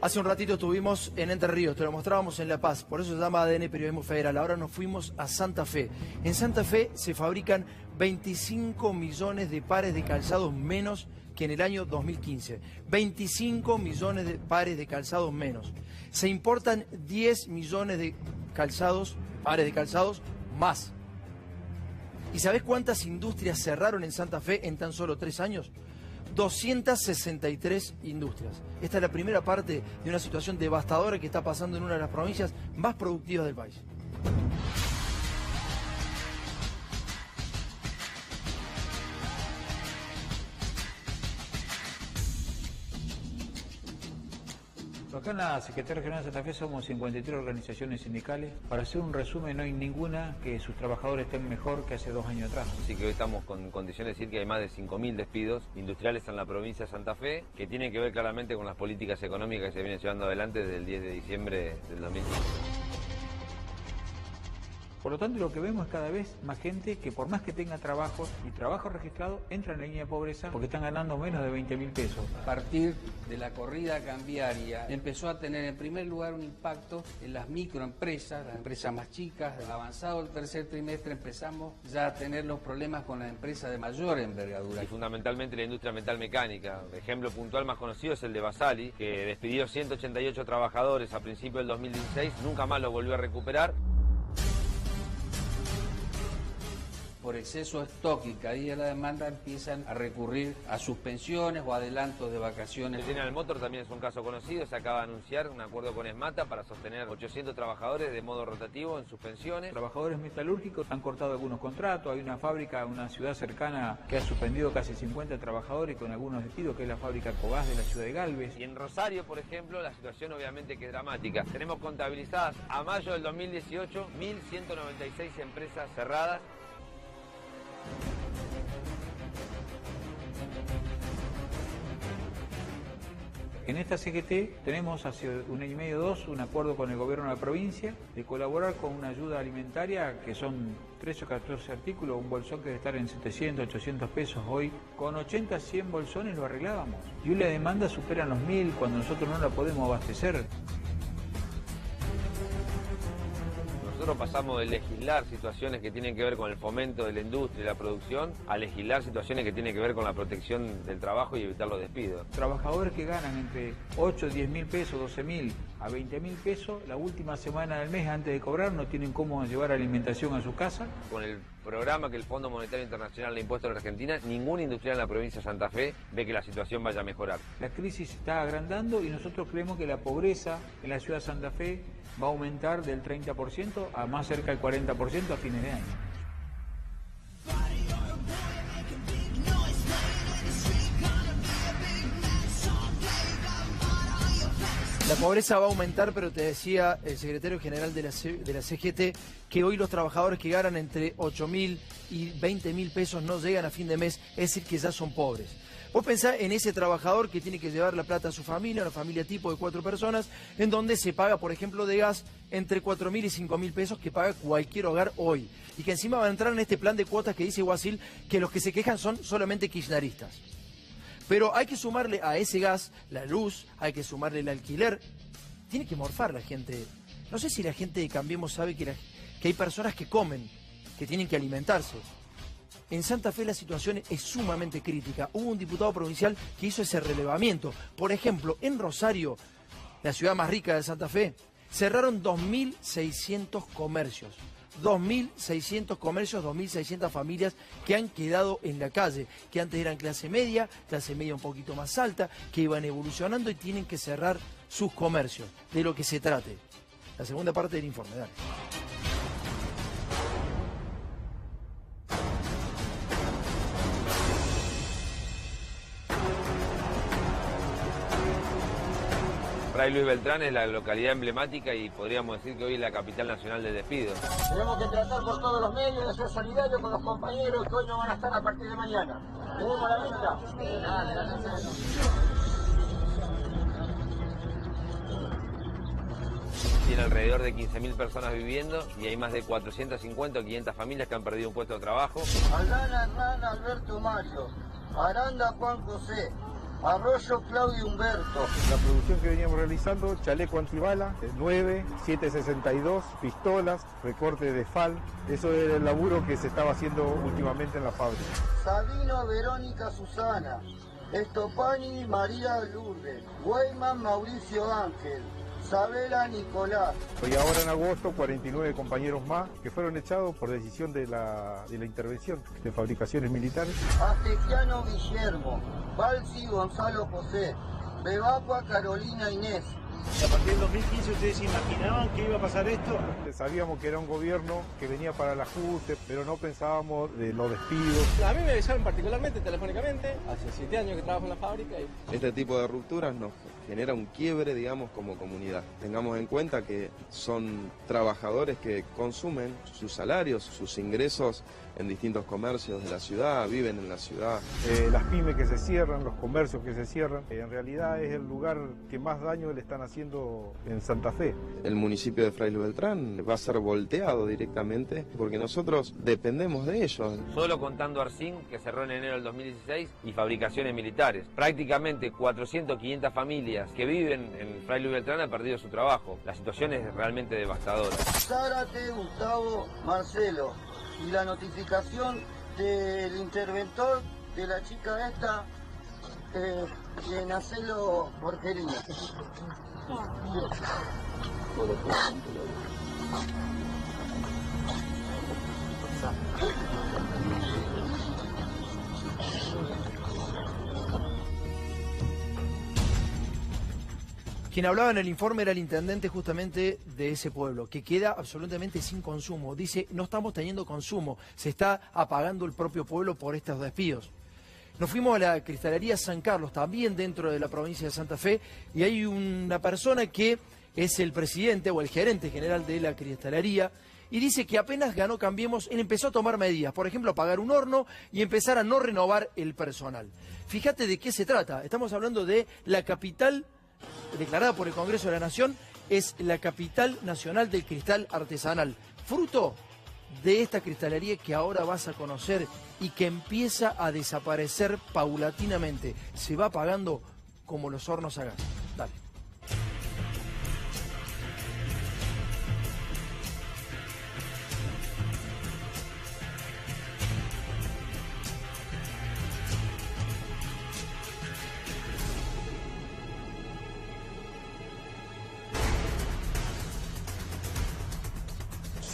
Hace un ratito estuvimos en Entre Ríos, te lo mostrábamos en La Paz, por eso se llama ADN Periodismo Federal. Ahora nos fuimos a Santa Fe. En Santa Fe se fabrican 25 millones de pares de calzados menos que en el año 2015. 25 millones de pares de calzados menos. Se importan 10 millones de calzados, pares de calzados más. ¿Y sabés cuántas industrias cerraron en Santa Fe en tan solo 3 años? 263 industrias. Esta es la primera parte de una situación devastadora que está pasando en una de las provincias más productivas del país. Acá en la Secretaría Regional de Santa Fe somos 53 organizaciones sindicales. Para hacer un resumen, no hay ninguna que sus trabajadores estén mejor que hace 2 años atrás. Así que hoy estamos con condiciones de decir que hay más de 5.000 despidos industriales en la provincia de Santa Fe, que tienen que ver claramente con las políticas económicas que se vienen llevando adelante desde el 10 de diciembre del 2015. Por lo tanto, lo que vemos es cada vez más gente que por más que tenga trabajos y trabajo registrado, entra en la línea de pobreza porque están ganando menos de 20.000 pesos. A partir de la corrida cambiaria empezó a tener en primer lugar un impacto en las microempresas, las empresas más chicas. Avanzado el tercer trimestre empezamos ya a tener los problemas con las empresas de mayor envergadura. Y fundamentalmente la industria metalmecánica. El ejemplo puntual más conocido es el de Basali, que despidió 188 trabajadores a principios del 2016, nunca más lo volvió a recuperar. Por exceso de stock y caída de la demanda empiezan a recurrir a suspensiones o adelantos de vacaciones. El General Motors también es un caso conocido, se acaba de anunciar un acuerdo con ESMATA para sostener 800 trabajadores de modo rotativo en suspensiones. Trabajadores metalúrgicos han cortado algunos contratos, hay una fábrica, una ciudad cercana que ha suspendido casi 50 trabajadores con algunos despidos, que es la fábrica Cobás de la ciudad de Galvez. Y en Rosario, por ejemplo, la situación obviamente que es dramática. Tenemos contabilizadas a mayo del 2018 1.196 empresas cerradas. En esta CGT tenemos hace 1 año y medio, 2, un acuerdo con el gobierno de la provincia de colaborar con una ayuda alimentaria que son 13 o 14 artículos, un bolsón que debe estar en 700, 800 pesos hoy. Con 80, 100 bolsones lo arreglábamos. Y hoy la demanda supera los 1.000 cuando nosotros no la podemos abastecer. Nosotros pasamos de legislar situaciones que tienen que ver con el fomento de la industria y la producción a legislar situaciones que tienen que ver con la protección del trabajo y evitar los despidos. Trabajadores que ganan entre 8, 10.000 pesos, 12.000 a 20.000 pesos, la última semana del mes antes de cobrar no tienen cómo llevar alimentación a su casa. Con el programa que el Fondo Monetario Internacional le ha impuesto a la Argentina, ningún industrial en la provincia de Santa Fe ve que la situación vaya a mejorar. La crisis se está agrandando y nosotros creemos que la pobreza en la ciudad de Santa Fe va a aumentar del 30% a más cerca del 40% a fines de año. La pobreza va a aumentar, pero te decía el secretario general de la CGT que hoy los trabajadores que ganan entre 8.000 y 20.000 pesos no llegan a fin de mes, es decir, que ya son pobres. Vos pensás en ese trabajador que tiene que llevar la plata a su familia, una familia tipo de 4 personas, en donde se paga, por ejemplo, de gas entre 4.000 y 5.000 pesos que paga cualquier hogar hoy. Y que encima van a entrar en este plan de cuotas que dice Guasil que los que se quejan son solamente kirchneristas. Pero hay que sumarle a ese gas la luz, hay que sumarle el alquiler. Tiene que morfar la gente. No sé si la gente de Cambiemos sabe que hay personas que comen, que tienen que alimentarse. En Santa Fe la situación es sumamente crítica. Hubo un diputado provincial que hizo ese relevamiento. Por ejemplo, en Rosario, la ciudad más rica de Santa Fe, cerraron 2.600 comercios. 2.600 comercios, 2.600 familias que han quedado en la calle, que antes eran clase media un poquito más alta, que iban evolucionando y tienen que cerrar sus comercios, de lo que se trate. La segunda parte del informe, dale. Fray Luis Beltrán es la localidad emblemática y podríamos decir que hoy es la capital nacional del despido. Tenemos que tratar por todos los medios de ser solidarios con los compañeros que hoy no van a estar a partir de mañana. ¿Tenemos la vista? Tiene alrededor de 15.000 personas viviendo y hay más de 450 o 500 familias que han perdido un puesto de trabajo. Aldana Hernán Alberto Mario, Aranda Juan José, Arroyo Claudio Humberto. La producción que veníamos realizando, chaleco antibala, 9, 7.62, pistolas, recorte de FAL. Eso era el laburo que se estaba haciendo últimamente en la fábrica. Sabino Verónica Susana. Estopani María Lourdes. Weyman Mauricio Ángel. Sabela Nicolás. Y ahora en agosto 49 compañeros más que fueron echados por decisión de la intervención de fabricaciones militares. Astesiano Guillermo. Balsi Gonzalo José. Bebacua Carolina Inés. A partir del 2015, ¿ustedes se imaginaban que iba a pasar esto? Sabíamos que era un gobierno que venía para el ajuste, pero no pensábamos de los despidos. A mí me avisaron particularmente, telefónicamente, hace 7 años que trabajo en la fábrica. Este tipo de rupturas nos genera un quiebre, digamos, como comunidad. Tengamos en cuenta que son trabajadores que consumen sus salarios, sus ingresos en distintos comercios de la ciudad, viven en la ciudad. Las pymes que se cierran, los comercios que se cierran, en realidad es el lugar que más daño le están haciendo en Santa Fe. El municipio de Fray Luis Beltrán va a ser volteado directamente porque nosotros dependemos de ellos. Solo contando Arcín, que cerró en enero del 2016, y fabricaciones militares. Prácticamente 400, 500 familias que viven en Fray Luis Beltrán han perdido su trabajo. La situación es realmente devastadora. Zárate Gustavo Marcelo. Y la notificación del interventor de la chica esta, de Nacelo Porquería. Quien hablaba en el informe era el intendente justamente de ese pueblo, que queda absolutamente sin consumo. Dice, no estamos teniendo consumo, se está apagando el propio pueblo por estos despidos. Nos fuimos a la cristalería San Carlos, también dentro de la provincia de Santa Fe, y hay una persona que es el presidente o el gerente general de la cristalería, y dice que apenas ganó Cambiemos, él empezó a tomar medidas, por ejemplo, apagar un horno y empezar a no renovar el personal. Fíjate de qué se trata, estamos hablando de la capital declarada por el Congreso de la Nación, es la capital nacional del cristal artesanal, fruto de esta cristalería que ahora vas a conocer y que empieza a desaparecer paulatinamente, se va apagando como los hornos a gas. Dale.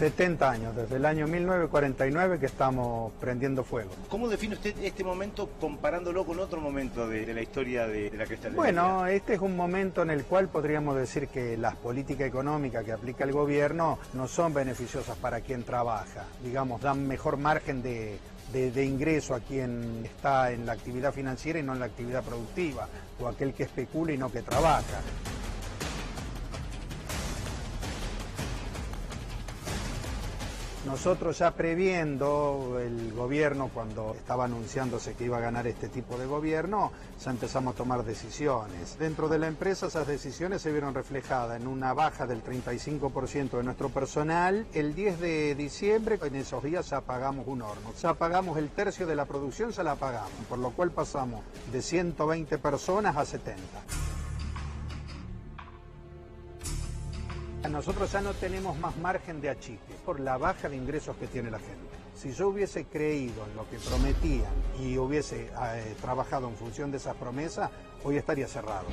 ...70 años, desde el año 1949 que estamos prendiendo fuego. ¿Cómo define usted este momento comparándolo con otro momento de la historia de la cristalería? Bueno, este es un momento en el cual podríamos decir que las políticas económicas que aplica el gobierno no son beneficiosas para quien trabaja. Digamos, dan mejor margen de ingreso a quien está en la actividad financiera y no en la actividad productiva, o aquel que especula y no que trabaja. Nosotros ya previendo el gobierno, cuando estaba anunciándose que iba a ganar este tipo de gobierno, ya empezamos a tomar decisiones. Dentro de la empresa esas decisiones se vieron reflejadas en una baja del 35% de nuestro personal. El 10 de diciembre, en esos días ya pagamos un horno. Ya pagamos el tercio de la producción, ya la pagamos, por lo cual pasamos de 120 personas a 70. Nosotros ya no tenemos más margen de achique por la baja de ingresos que tiene la gente. Si yo hubiese creído en lo que prometían y hubiese trabajado en función de esas promesas, hoy estaría cerrado.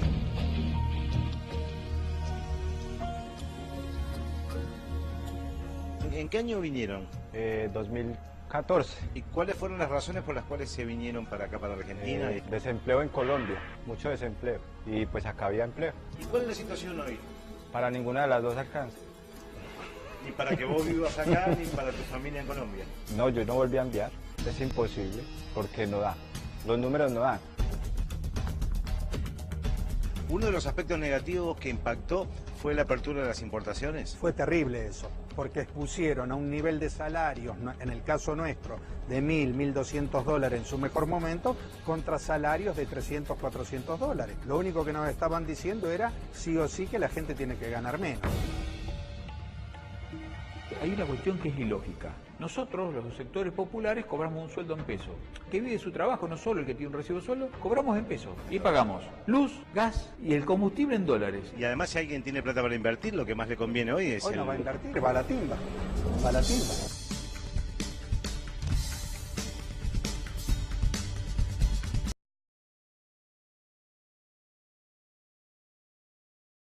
¿En qué año vinieron? 2014. ¿Y cuáles fueron las razones por las cuales se vinieron para acá, para Argentina? Desempleo en Colombia, mucho desempleo. Y pues acá había empleo. ¿Y cuál es la situación hoy? Para ninguna de las dos alcanza. Ni para que vos vivas acá, ni para tu familia en Colombia. No, yo no volví a enviar. Es imposible, porque no da. Los números no dan. Uno de los aspectos negativos que impactó fue la apertura de las importaciones. Fue terrible eso, porque expusieron a un nivel de salarios, en el caso nuestro, de $1.000, $1.200 en su mejor momento, contra salarios de $300, $400. Lo único que nos estaban diciendo era sí o sí que la gente tiene que ganar menos. Hay una cuestión que es ilógica. Nosotros, los sectores populares, cobramos un sueldo en pesos. Que vive su trabajo, no solo el que tiene un recibo de sueldo, cobramos en pesos. Y pagamos luz, gas y el combustible en dólares. Y además, si alguien tiene plata para invertir, lo que más le conviene hoy es... Hoy no va a invertir, va a la timba. Va a la timba.